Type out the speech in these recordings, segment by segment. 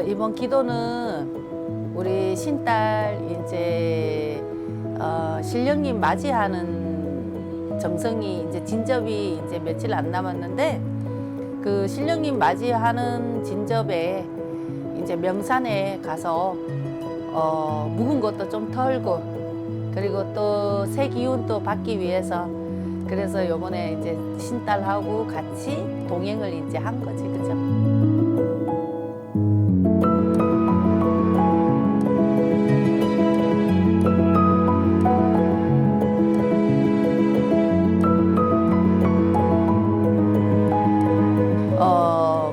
이번 기도는 우리 신딸 이제 신령님 맞이하는 정성이 이제 진접이 이제 며칠 안 남았는데 그 신령님 맞이하는 진접에 이제 명산에 가서 묵은 것도 좀 털고 그리고 또 새 기운도 받기 위해서 그래서 요번에 이제 신딸하고 같이 동행을 이제 한 거지, 그죠?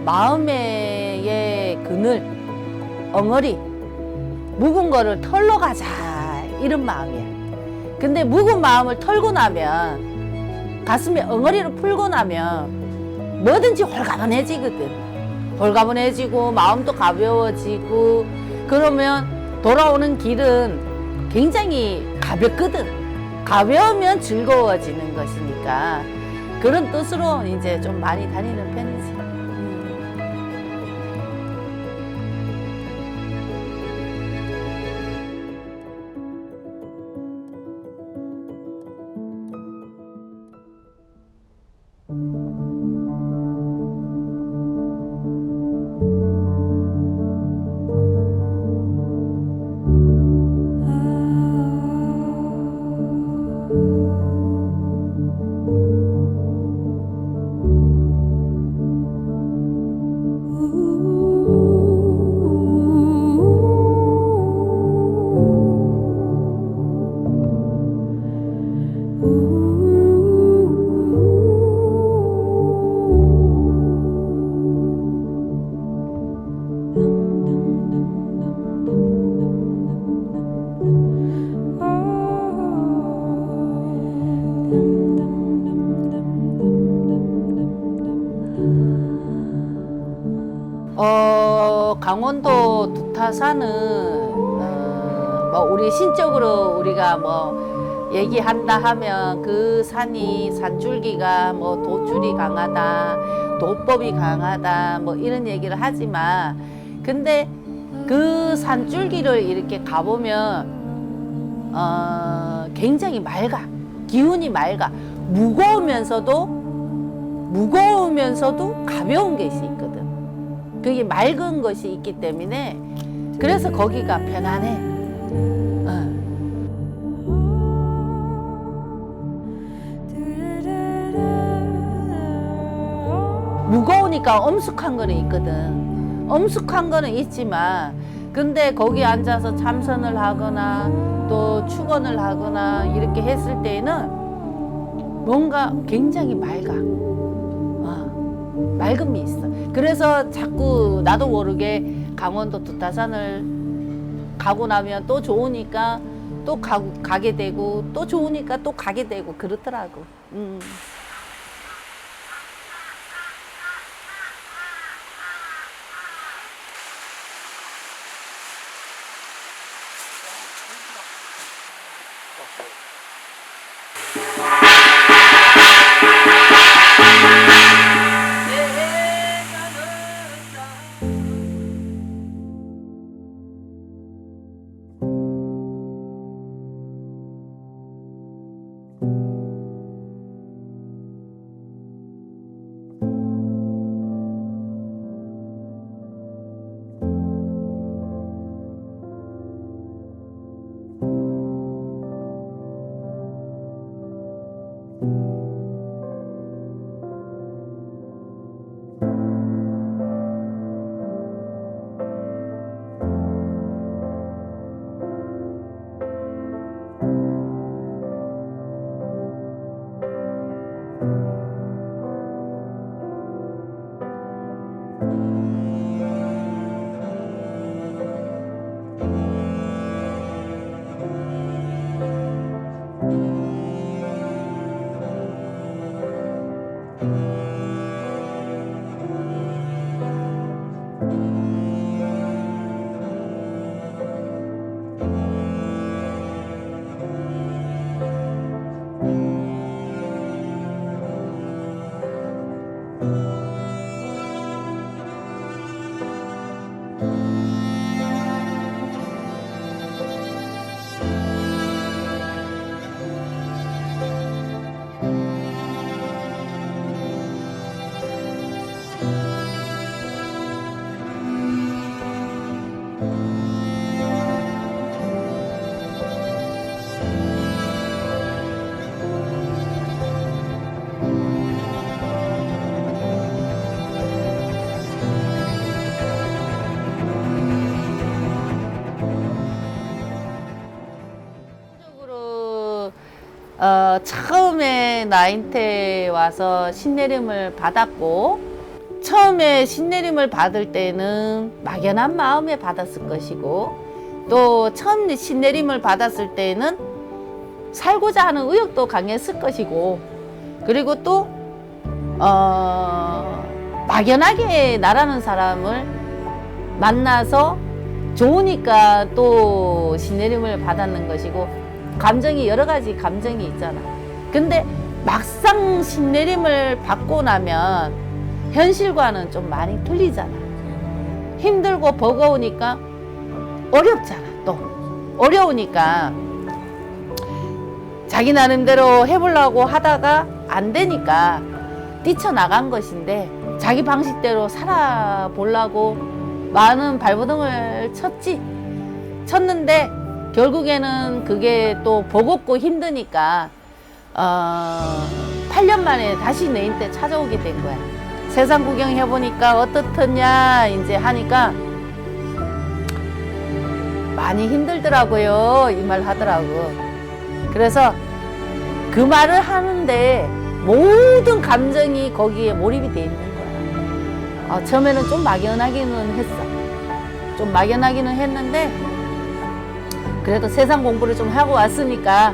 마음의 그늘, 엉어리, 묵은 거를 털러 가자 이런 마음이야. 근데 묵은 마음을 털고 나면 가슴에 엉어리를 풀고 나면 뭐든지 홀가분해지거든. 홀가분해지고 마음도 가벼워지고 그러면 돌아오는 길은 굉장히 가볍거든. 가벼우면 즐거워지는 것이니까 그런 뜻으로 이제 좀 많이 다니는 편이지. 강원도 두타산은 뭐 우리 신적으로 우리가 뭐 얘기한다 하면 그 산이 산줄기가 뭐 돛줄이 강하다, 돛법이 강하다 뭐 이런 얘기를 하지만 근데 그 산줄기를 이렇게 가보면 굉장히 맑아, 기운이 맑아, 무거우면서도 가벼운 것이 있거든. 그게 맑은 것이 있기 때문에 그래서 거기가 편안해. 무거우니까 엄숙한 거는 있거든. 엄숙한 거는 있지만 근데 거기 앉아서 참선을 하거나 또 축원을 하거나 이렇게 했을 때에는 뭔가 굉장히 맑아. 맑음이 있어. 그래서 자꾸 나도 모르게 강원도 두타산을 가고 나면 또 좋으니까 또 가게 되고 또 좋으니까 또 가게 되고 그렇더라고. 처음에 나한테 와서 신내림을 받았고, 처음에 신내림을 받을 때는 막연한 마음에 받았을 것이고, 또 처음 신내림을 받았을 때는 살고자 하는 의욕도 강했을 것이고, 그리고 또 막연하게 나라는 사람을 만나서 좋으니까 또 신내림을 받았는 것이고, 감정이 여러 가지 감정이 있잖아. 근데 막상 신내림을 받고 나면 현실과는 좀 많이 틀리잖아. 힘들고 버거우니까 어렵잖아. 또 어려우니까 자기 나름대로 해보려고 하다가 안 되니까 뛰쳐나간 것인데, 자기 방식대로 살아보려고 많은 발버둥을 쳤는데 결국에는 그게 또 버겁고 힘드니까 8년 만에 다시 내한테 찾아오게 된 거야. 세상 구경해보니까 어떻더냐 이제 하니까 많이 힘들더라고요. 이 말 하더라고. 그래서 그 말을 하는데 모든 감정이 거기에 몰입이 돼 있는 거야. 처음에는 좀 막연하기는 했어. 좀 막연하기는 했는데, 그래도 세상 공부를 좀 하고 왔으니까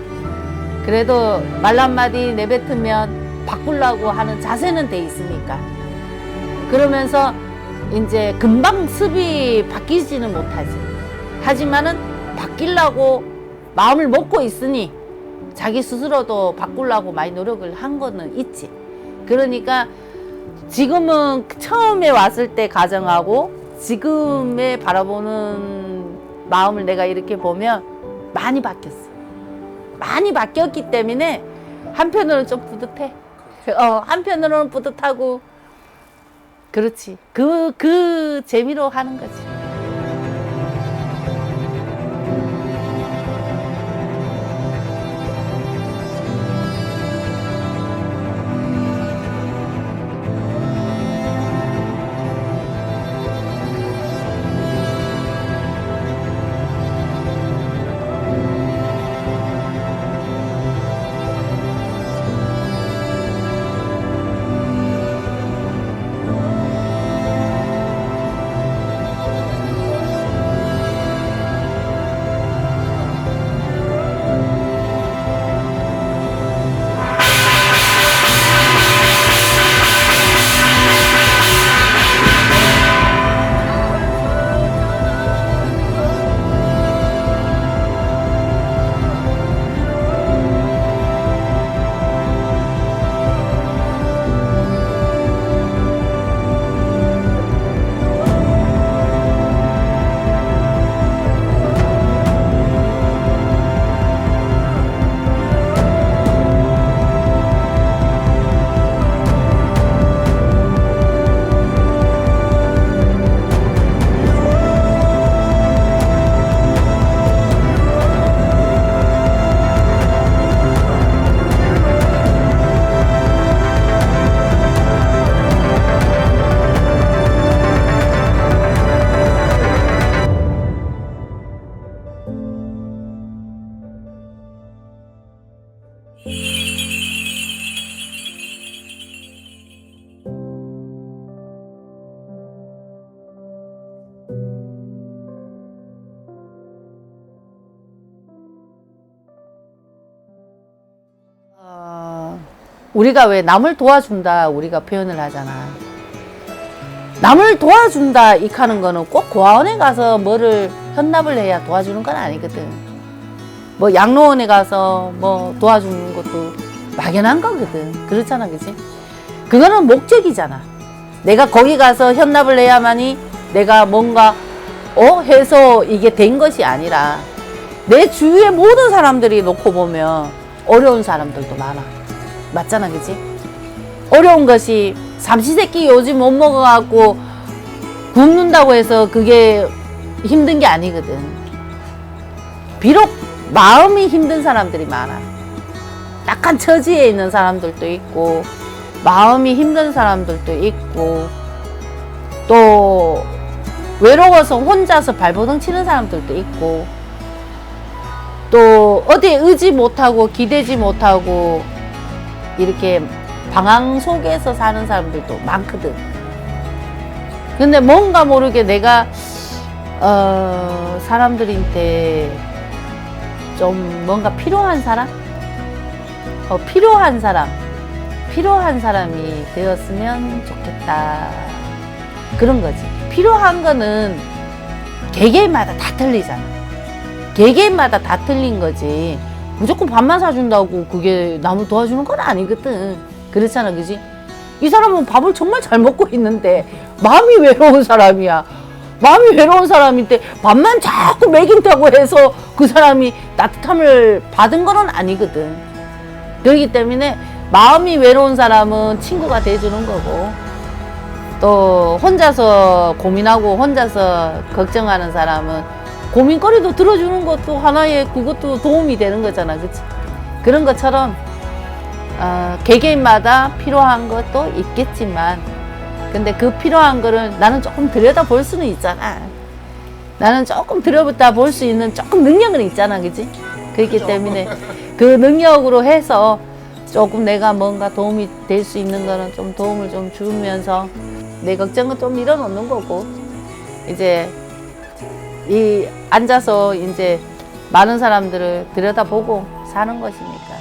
그래도 말 한마디 내뱉으면 바꾸려고 하는 자세는 돼 있으니까, 그러면서 이제 금방 습이 바뀌지는 못하지. 하지만은 바뀌려고 마음을 먹고 있으니 자기 스스로도 바꾸려고 많이 노력을 한 거는 있지. 그러니까 지금은 처음에 왔을 때 가정하고 지금에 바라보는 마음을 내가 이렇게 보면 많이 바뀌었어. 많이 바뀌었기 때문에 한편으로는 좀 뿌듯해. 한편으로는 뿌듯하고, 그렇지. 그 재미로 하는 거지. 우리가 왜 남을 도와준다 우리가 표현을 하잖아. 남을 도와준다 이카는 거는 꼭 고아원에 가서 뭐를 현납을 해야 도와주는 건 아니거든. 뭐 양로원에 가서 뭐 도와주는 것도 막연한 거거든. 그렇잖아, 그치? 그거는 목적이잖아. 내가 거기 가서 현납을 해야만이 내가 뭔가 해서 이게 된 것이 아니라 내 주위의 모든 사람들이 놓고 보면 어려운 사람들도 많아. 맞잖아, 그치? 어려운 것이 삼시세끼 요즘 못 먹어갖고 굶는다고 해서 그게 힘든 게 아니거든. 비록 마음이 힘든 사람들이 많아. 약간 처지에 있는 사람들도 있고 마음이 힘든 사람들도 있고 또 외로워서 혼자서 발버둥 치는 사람들도 있고 또 어디에 의지 못하고 기대지 못하고 이렇게 방황 속에서 사는 사람들도 많거든. 근데 뭔가 모르게 내가 사람들한테 좀 뭔가 필요한 사람? 필요한 사람이 되었으면 좋겠다. 그런 거지. 필요한 거는 개개인마다 다 틀리잖아. 개개인마다 다 틀린 거지. 무조건 밥만 사준다고 그게 남을 도와주는 건 아니거든. 그렇잖아, 그지? 이 사람은 밥을 정말 잘 먹고 있는데 마음이 외로운 사람이야. 마음이 외로운 사람인데 밥만 자꾸 먹인다고 해서 그 사람이 따뜻함을 받은 건 아니거든. 그렇기 때문에 마음이 외로운 사람은 친구가 돼주는 거고, 또 혼자서 고민하고 혼자서 걱정하는 사람은 고민거리도 들어주는 것도 하나의 그것도 도움이 되는 거잖아. 그치? 그런 것처럼 개개인마다 필요한 것도 있겠지만, 근데 그 필요한 거를 나는 조금 들여다볼 수는 있잖아. 나는 조금 들여다볼 수 있는 조금 능력은 있잖아. 그치? 그렇기 때문에 그 능력으로 해서 조금 내가 뭔가 도움이 될 수 있는 거는 좀 도움을 좀 주면서 내 걱정은 좀 밀어놓는 거고, 이제 앉아서 이제 많은 사람들을 들여다보고 사는 것이니까.